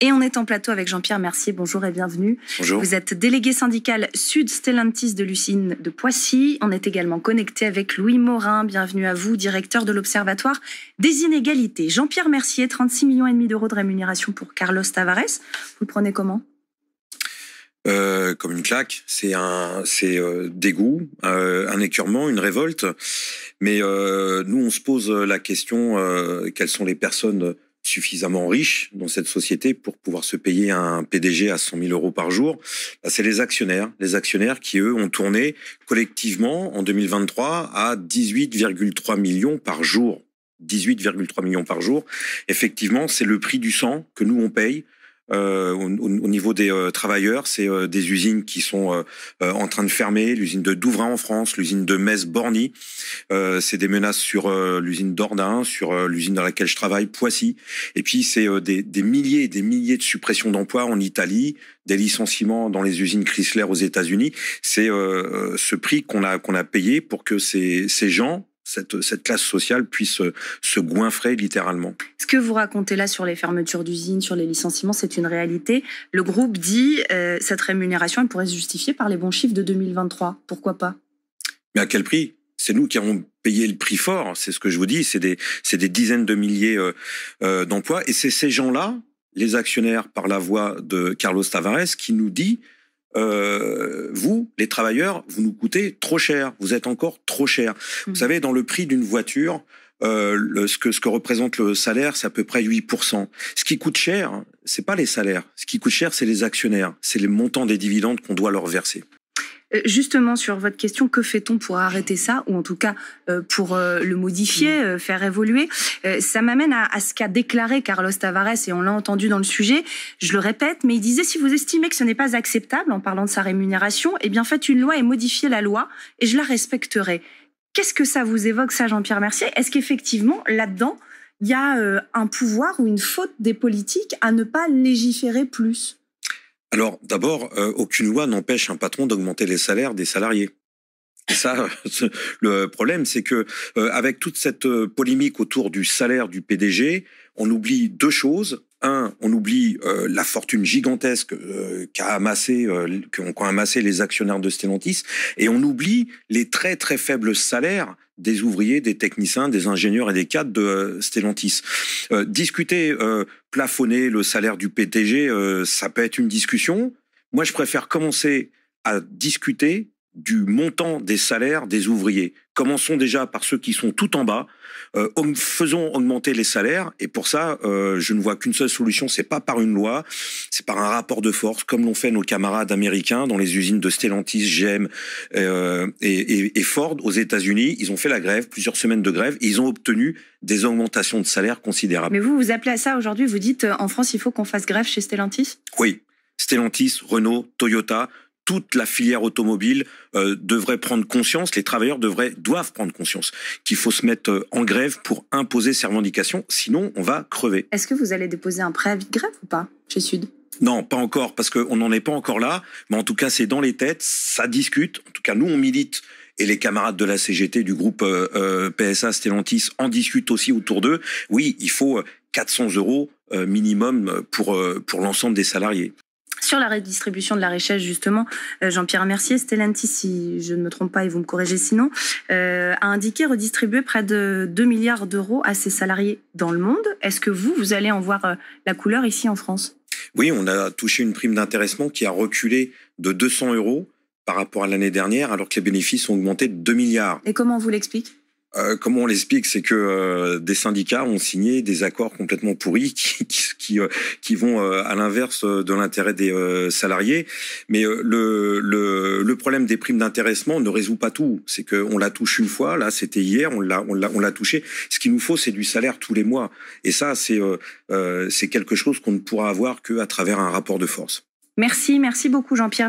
Et on est en plateau avec Jean-Pierre Mercier. Bonjour et bienvenue. Bonjour. Vous êtes délégué syndical Sud Stellantis de l'usine de Poissy. On est également connecté avec Louis Morin. Bienvenue à vous, directeur de l'Observatoire des inégalités. Jean-Pierre Mercier, 36,5 millions d'euros de rémunération pour Carlos Tavares. Vous le prenez comment ? Comme une claque. C'est dégoût, un écœurement, une révolte. Mais nous, on se pose la question quelles sont les personnes suffisamment riches dans cette société pour pouvoir se payer un PDG à 100 000 euros par jour. Là, c'est les actionnaires qui, eux, ont tourné collectivement en 2023 à 18,3 millions par jour. 18,3 millions par jour. Effectivement, c'est le prix du sang que nous, on paye. Au niveau des travailleurs, c'est des usines qui sont en train de fermer, l'usine de Douvrin en France, l'usine de Metz-Borny, c'est des menaces sur l'usine d'Ordin, sur l'usine dans laquelle je travaille, Poissy, et puis c'est des milliers et des milliers de suppressions d'emplois en Italie, des licenciements dans les usines Chrysler aux États-Unis. C'est ce prix qu'on a payé pour que ces gens, cette classe sociale puisse se goinfrer littéralement. Ce que vous racontez là sur les fermetures d'usines, sur les licenciements, c'est une réalité. Le groupe dit cette rémunération elle pourrait se justifier par les bons chiffres de 2023. Pourquoi pas ? Mais à quel prix ? C'est nous qui avons payé le prix fort, c'est ce que je vous dis, c'est des dizaines de milliers d'emplois. Et c'est ces gens-là, les actionnaires par la voix de Carlos Tavares, qui nous dit vous, les travailleurs, vous nous coûtez trop cher, vous êtes encore trop cher. Vous savez, dans le prix d'une voiture, ce que représente le salaire, c'est à peu près 8%. Ce qui coûte cher, c'est pas les salaires. Ce qui coûte cher, c'est les actionnaires. C'est les montants des dividendes qu'on doit leur verser. Justement, sur votre question, que fait-on pour arrêter ça, ou en tout cas pour le modifier, faire évoluer ? Ça m'amène à ce qu'a déclaré Carlos Tavares, et on l'a entendu dans le sujet, je le répète, mais il disait « Si vous estimez que ce n'est pas acceptable, en parlant de sa rémunération, eh bien faites une loi et modifiez la loi, et je la respecterai ». Qu'est-ce que ça vous évoque, ça, Jean-Pierre Mercier ? Est-ce qu'effectivement, là-dedans, il y a un pouvoir ou une faute des politiques à ne pas légiférer plus ? Alors, d'abord, aucune loi n'empêche un patron d'augmenter les salaires des salariés. Et ça, le problème, c'est que avec toute cette polémique autour du salaire du PDG, on oublie deux choses. Un, on oublie la fortune gigantesque qu'ont amassé les actionnaires de Stellantis, et on oublie les très très faibles salaires des ouvriers, des techniciens, des ingénieurs et des cadres de Stellantis. Plafonner le salaire du PDG, ça peut être une discussion. Moi, je préfère commencer à discuter du montant des salaires des ouvriers. Commençons déjà par ceux qui sont tout en bas. Faisons augmenter les salaires. Et pour ça, je ne vois qu'une seule solution. C'est pas par une loi, c'est par un rapport de force, comme l'ont fait nos camarades américains dans les usines de Stellantis, GM et Ford aux États-Unis. Ils ont fait la grève, plusieurs semaines de grève, et ils ont obtenu des augmentations de salaire considérables. Mais vous appelez à ça aujourd'hui, vous dites en France, il faut qu'on fasse grève chez Stellantis ? Oui, Stellantis, Renault, Toyota, toute la filière automobile devrait prendre conscience, les travailleurs doivent prendre conscience qu'il faut se mettre en grève pour imposer ces revendications, sinon on va crever. Est-ce que vous allez déposer un préavis de grève ou pas chez Sud ? Non, pas encore, parce qu'on n'en est pas encore là, mais en tout cas c'est dans les têtes, ça discute, en tout cas nous on milite, et les camarades de la CGT du groupe PSA Stellantis en discutent aussi autour d'eux. Oui, il faut 400 € minimum pour l'ensemble des salariés. Sur la redistribution de la richesse, justement, Jean-Pierre Mercier, Stellantis, si je ne me trompe pas, et vous me corrigez sinon, a indiqué redistribuer près de 2 milliards d'euros à ses salariés dans le monde. Est-ce que vous allez en voir la couleur ici en France ? Oui, on a touché une prime d'intéressement qui a reculé de 200 € par rapport à l'année dernière, alors que les bénéfices ont augmenté de 2 milliards. Et comment on vous l'explique ? Comment on l'explique, c'est que des syndicats ont signé des accords complètement pourris qui vont à l'inverse de l'intérêt des salariés. Mais le problème des primes d'intéressement ne résout pas tout. C'est qu'on la touche une fois, là c'était hier, on l'a touché. Ce qu'il nous faut, c'est du salaire tous les mois. Et ça, c'est quelque chose qu'on ne pourra avoir qu'à travers un rapport de force. Merci beaucoup Jean-Pierre.